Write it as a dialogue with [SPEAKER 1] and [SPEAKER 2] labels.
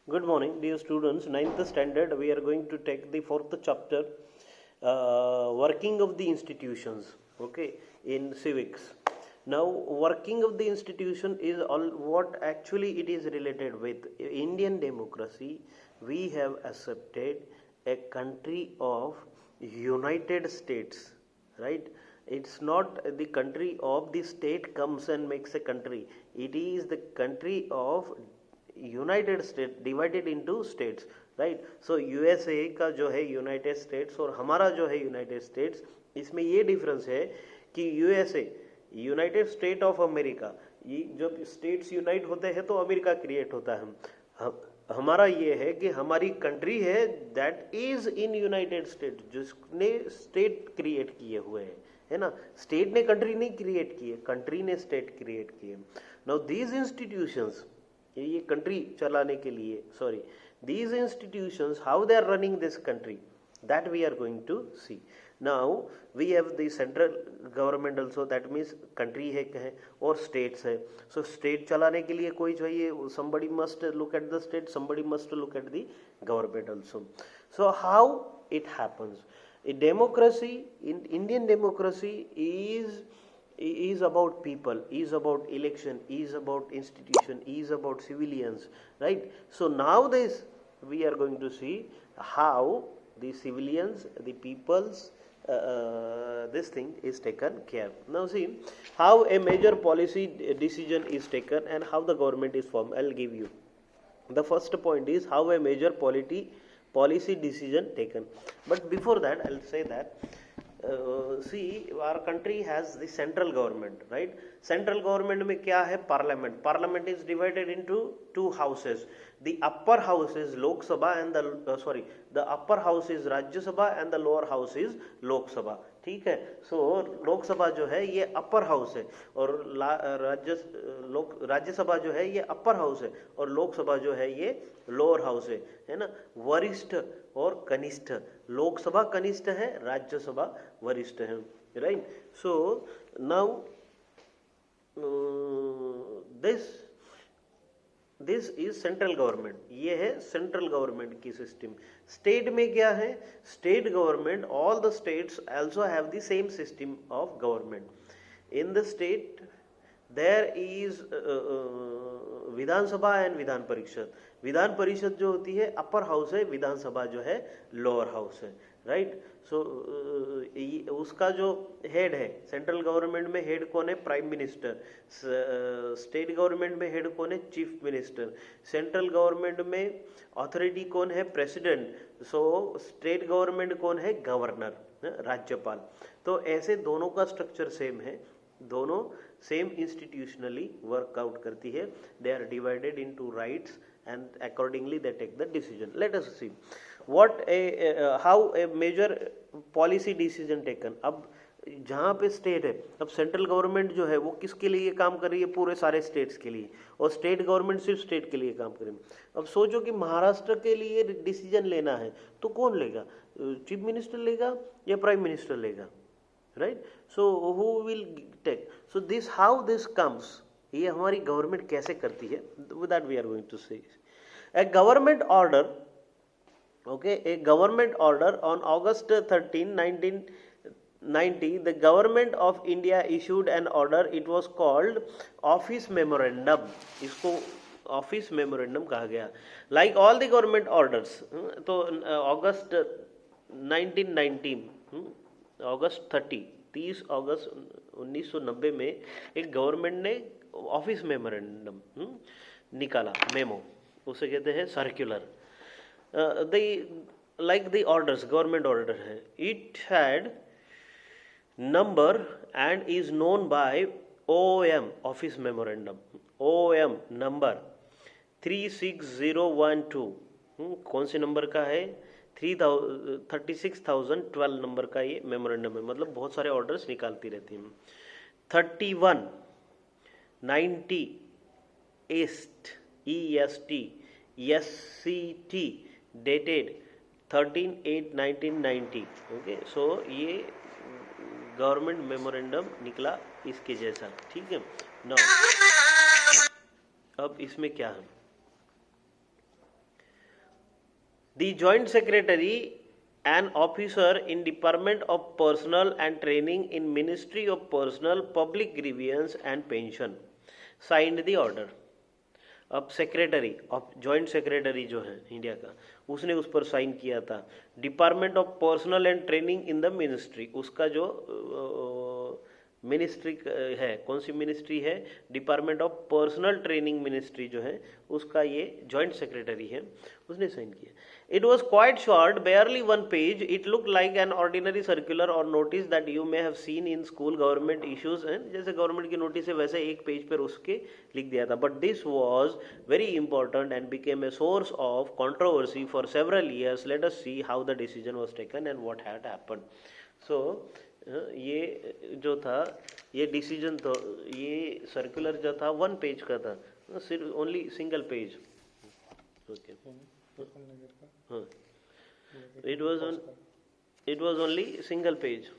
[SPEAKER 1] Good morning, dear students. Ninth standard, we are going to take the fourth chapter, working of the institutions. Okay, in civics. Now, working of the institution is all what actually it is related with. Indian democracy, we have accepted a country of United States, right? It's not the country of the state comes and makes a country. It is the country of United state divided into states, right. So USA का जो है United states और हमारा जो है United states, इसमें ये difference है कि USA United state of America, ये जब स्टेट्स यूनाइट होते हैं तो अमेरिका क्रिएट होता है. हमारा ये है कि हमारी कंट्री है that is in United state, जिसने स्टेट क्रिएट किए हुए हैं, है ना. स्टेट ने कंट्री नहीं क्रिएट किए, कंट्री ने स्टेट क्रिएट किए. नाउ दीज इंस्टीट्यूशंस, ये कंट्री चलाने के लिए, sorry, these institutions how they are running this country, that we are going to see. Now we have the central government also, that means country है और states है. सो state चलाने के लिए कोई चाहिए, somebody must look at the state, somebody must look at the government also. So how it happens? A democracy, in Indian democracy is about people, is about election, is about institution, is about civilians, right? So now this we are going to see how the civilians, the people's this thing is taken care. Now see how a major policy decision is taken and how the government is formed. I'll give you the first point is how a major policy decision taken. But before that I'll say that see, our country has the central government, right? Central government में क्या है? Parliament. Parliament is divided into two houses. The upper house is Lok Sabha and the upper house is Rajya Sabha and the lower house is Lok Sabha. ठीक है. सो लोक सभा जो है ये अपर हाउस है और राज्यसभा जो है ये अपर हाउस है और लोकसभा जो है ये लोअर हाउस है ना. वरिष्ठ और कनिष्ठ, लोकसभा कनिष्ठ है, राज्यसभा वरिष्ठ है, right. So now this is central government, ये है सेंट्रल गवर्नमेंट की सिस्टम. स्टेट में क्या है? State government, all the states also have the same system of government. In the state there is Vidhan Sabha and Vidhan Parishad. Vidhan Parishad जो होती है अपर हाउस है, विधानसभा जो है लोअर हाउस है, राइट. सो उसका जो हेड है, सेंट्रल गवर्नमेंट में हेड कौन है? Prime minister. स्टेट गवर्नमेंट में हेड कौन है? Chief minister. सेंट्रल गवर्नमेंट में अथॉरिटी कौन है? प्रेसिडेंट. सो स्टेट गवर्नमेंट कौन है? गवर्नर, राज्यपाल. तो ऐसे दोनों का स्ट्रक्चर सेम है, दोनों सेम इंस्टीट्यूशनली वर्कआउट करती है. They are divided into rights and accordingly they take the decision. Let us see what how a major policy decision taken. अब जहाँ पे स्टेट है, अब सेंट्रल गवर्नमेंट जो है वो किसके लिए काम कर रही है? पूरे सारे स्टेट्स के लिए. और स्टेट गवर्नमेंट सिर्फ स्टेट के लिए काम करें. अब सोचो कि महाराष्ट्र के लिए डिसीजन लेना है तो कौन लेगा? चीफ मिनिस्टर लेगा या प्राइम मिनिस्टर लेगा, right. So who will take? So this how this comes, ये हमारी गवर्नमेंट कैसे करती है, that we are going to see. A government order, okay, a government order on August 13, 1990, the government of India issued an order. It was called office memorandum. इसको office memorandum कहा गया. Like all the government orders, तो अगस्त 1990, अगस्त 30 अगस्त 1990 में एक government ने office memorandum निकाला, memo, उसे कहते हैं circular. Like the orders, government order है. It had number and is known by OM, office memorandum. OM number 36012. कौन से नंबर का है? 36,012 नंबर का ये मेमोरेंडम है. मतलब बहुत सारे ऑर्डर्स निकालती रहती हैं. 3190 EST SCT dated 13/8/1990. ओके. सो ये गवर्नमेंट मेमोरेंडम निकला इसके जैसा, ठीक है ना. अब इसमें क्या है? The joint secretary, an officer in Department of Personnel and Training in Ministry of Personnel, Public Grievance and Pension, signed the order. अब सेक्रेटरी ऑफ जॉइंट सेक्रेटरी जो है इंडिया का, उसने उस पर साइन किया था. Department of personal and training in the ministry, उसका जो मिनिस्ट्री है, कौन सी मिनिस्ट्री है, department of personal training ministry जो है, उसका ये जॉइंट सेक्रेटरी है, उसने साइन किया. It was quite short, barely 1 page. It look like an ordinary circular और notice that you may have seen in school government issues. And जैसे government की नोटिस है वैसे एक पेज पर उसके लिख दिया था. But this was very important and became a source of controversy for several years. Let us see how the decision was taken and what had happened. So ये जो था, ये डिसीजन, तो ये सर्कुलर जो था 1 पेज का था, सिर्फ ओनली सिंगल पेज. ओके, हाँ, it was only single page.